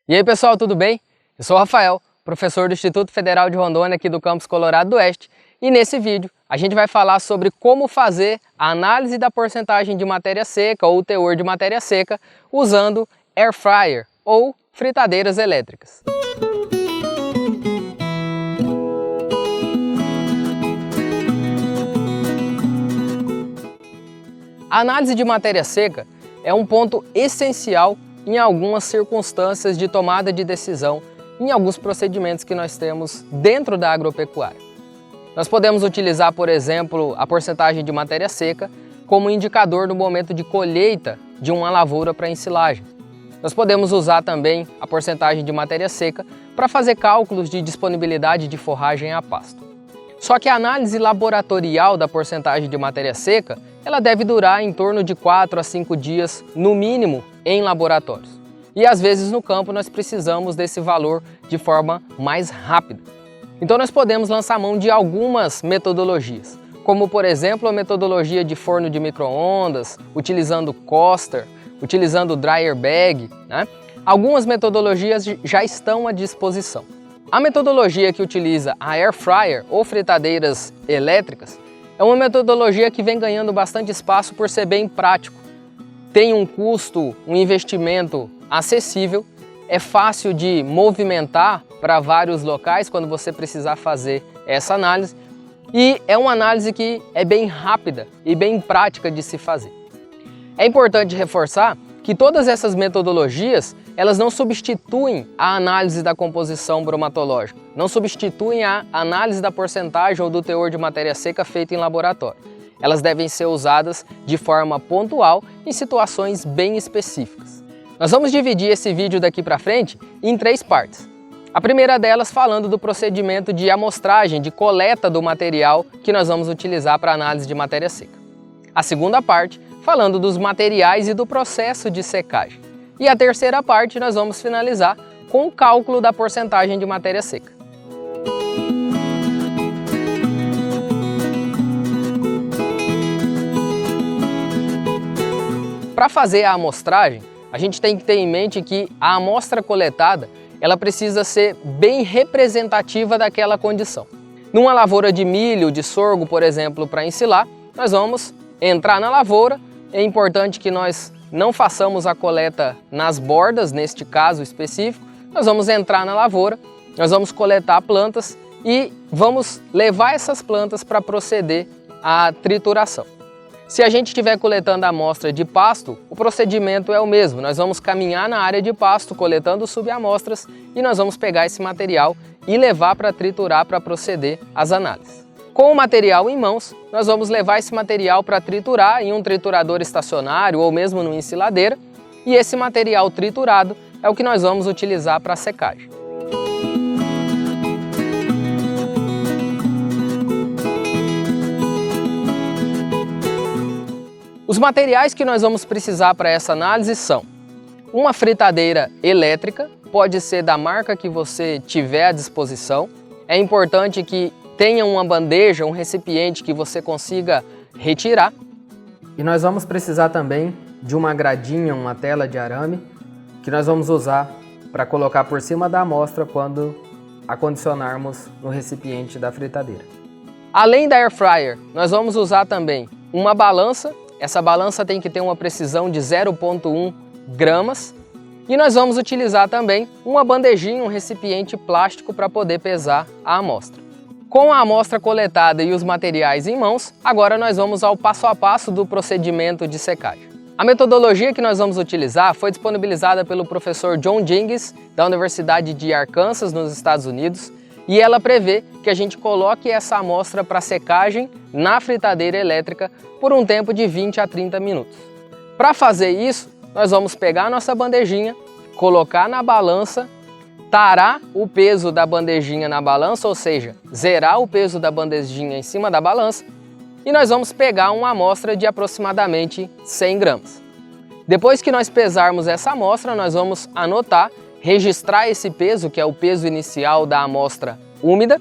E aí pessoal, tudo bem? Eu sou o Rafael, professor do Instituto Federal de Rondônia aqui do campus Colorado do Oeste, e nesse vídeo a gente vai falar sobre como fazer a análise da porcentagem de matéria seca ou teor de matéria seca usando air fryer ou fritadeiras elétricas. A análise de matéria seca é um ponto essencial em algumas circunstâncias de tomada de decisão, em alguns procedimentos que nós temos dentro da agropecuária. Nós podemos utilizar, por exemplo, a porcentagem de matéria seca como indicador no momento de colheita de uma lavoura para ensilagem. Nós podemos usar também a porcentagem de matéria seca para fazer cálculos de disponibilidade de forragem a pasto. Só que a análise laboratorial da porcentagem de matéria seca, ela deve durar em torno de 4 a 5 dias, no mínimo, em laboratórios. E às vezes no campo nós precisamos desse valor de forma mais rápida. Então nós podemos lançar mão de algumas metodologias, como por exemplo a metodologia de forno de micro-ondas, utilizando Coster, utilizando Dryer Bag, né? Algumas metodologias já estão à disposição. A metodologia que utiliza a air fryer ou fritadeiras elétricas é uma metodologia que vem ganhando bastante espaço por ser bem prático. Tem um custo, um investimento acessível, é fácil de movimentar para vários locais quando você precisar fazer essa análise e é uma análise que é bem rápida e bem prática de se fazer. É importante reforçar que todas essas metodologias elas não substituem a análise da composição bromatológica, não substituem a análise da porcentagem ou do teor de matéria seca feita em laboratório. Elas devem ser usadas de forma pontual em situações bem específicas. Nós vamos dividir esse vídeo daqui para frente em 3 partes. A primeira delas falando do procedimento de amostragem, de coleta do material que nós vamos utilizar para análise de matéria seca. A segunda parte falando dos materiais e do processo de secagem. E a terceira parte nós vamos finalizar com o cálculo da porcentagem de matéria seca. Para fazer a amostragem, a gente tem que ter em mente que a amostra coletada ela precisa ser bem representativa daquela condição. Numa lavoura de milho, de sorgo, por exemplo, para ensilar, nós vamos entrar na lavoura. É importante que nós não façamos a coleta nas bordas, neste caso específico. Nós vamos entrar na lavoura, nós vamos coletar plantas e vamos levar essas plantas para proceder à trituração. Se a gente estiver coletando a amostra de pasto, o procedimento é o mesmo. Nós vamos caminhar na área de pasto, coletando subamostras e nós vamos pegar esse material e levar para triturar para proceder às análises. Com o material em mãos, nós vamos levar esse material para triturar em um triturador estacionário ou mesmo numa ensiladeira e esse material triturado é o que nós vamos utilizar para a secagem. Os materiais que nós vamos precisar para essa análise são uma fritadeira elétrica, pode ser da marca que você tiver à disposição. É importante que tenha uma bandeja, um recipiente que você consiga retirar. E nós vamos precisar também de uma gradinha, uma tela de arame, que nós vamos usar para colocar por cima da amostra quando acondicionarmos no recipiente da fritadeira. Além da air fryer, nós vamos usar também uma balança. Essa balança tem que ter uma precisão de 0,1 gramas. E nós vamos utilizar também uma bandejinha, um recipiente plástico para poder pesar a amostra. Com a amostra coletada e os materiais em mãos, agora nós vamos ao passo a passo do procedimento de secagem. A metodologia que nós vamos utilizar foi disponibilizada pelo professor John Jingis, da Universidade de Arkansas, nos Estados Unidos, e ela prevê que a gente coloque essa amostra para secagem na fritadeira elétrica por um tempo de 20 a 30 minutos. Para fazer isso, nós vamos pegar a nossa bandejinha, colocar na balança, tarar o peso da bandejinha na balança, ou seja, zerar o peso da bandejinha em cima da balança, e nós vamos pegar uma amostra de aproximadamente 100 gramas. Depois que nós pesarmos essa amostra, nós vamos anotar, registrar esse peso, que é o peso inicial da amostra úmida.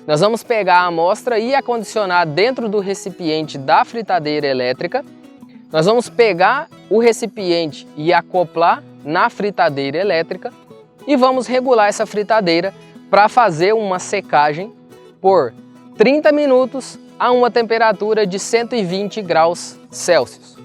Nós vamos pegar a amostra e acondicionar dentro do recipiente da fritadeira elétrica. Nós vamos pegar o recipiente e acoplar na fritadeira elétrica e vamos regular essa fritadeira para fazer uma secagem por 30 minutos a uma temperatura de 120 graus Celsius.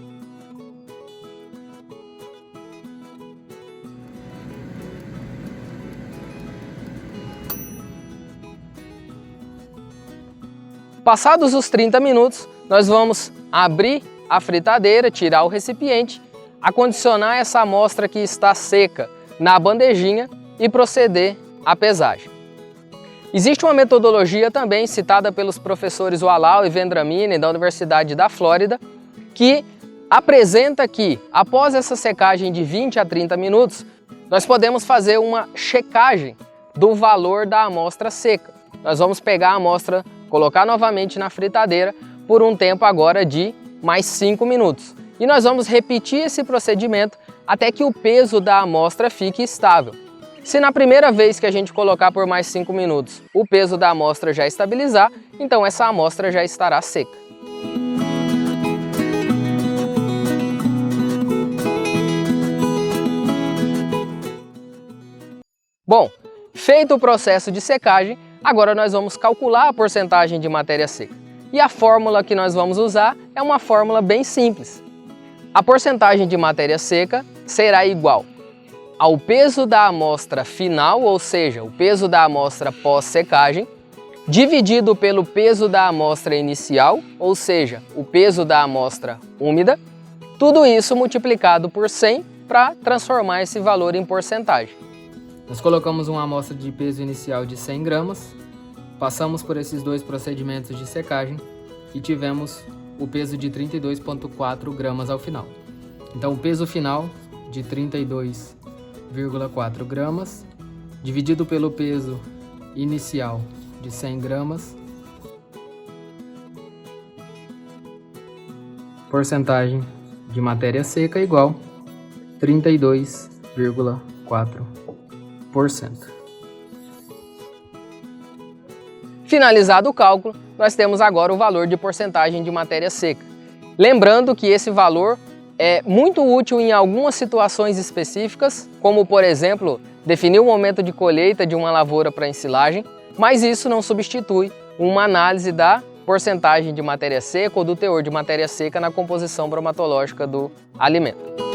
Passados os 30 minutos, nós vamos abrir a fritadeira, tirar o recipiente, acondicionar essa amostra que está seca na bandejinha e proceder à pesagem. Existe uma metodologia também citada pelos professores Wallau e Vendramini da Universidade da Flórida, que apresenta que, após essa secagem de 20 a 30 minutos, nós podemos fazer uma checagem do valor da amostra seca. Nós vamos pegar a amostra, colocar novamente na fritadeira por um tempo agora de mais 5 minutos. E nós vamos repetir esse procedimento até que o peso da amostra fique estável. Se na primeira vez que a gente colocar por mais 5 minutos o peso da amostra já estabilizar, então essa amostra já estará seca. Bom, feito o processo de secagem, agora nós vamos calcular a porcentagem de matéria seca. E a fórmula que nós vamos usar é uma fórmula bem simples. A porcentagem de matéria seca será igual ao peso da amostra final, ou seja, o peso da amostra pós-secagem, dividido pelo peso da amostra inicial, ou seja, o peso da amostra úmida, tudo isso multiplicado por 100 para transformar esse valor em porcentagem. Nós colocamos uma amostra de peso inicial de 100 gramas, passamos por esses dois procedimentos de secagem e tivemos o peso de 32,4 gramas ao final. Então o peso final de 32,4 gramas, dividido pelo peso inicial de 100 gramas, porcentagem de matéria seca igual 32,4%. Finalizado o cálculo, nós temos agora o valor de porcentagem de matéria seca. Lembrando que esse valor é muito útil em algumas situações específicas, como por exemplo, definir o momento de colheita de uma lavoura para ensilagem, mas isso não substitui uma análise da porcentagem de matéria seca ou do teor de matéria seca na composição bromatológica do alimento.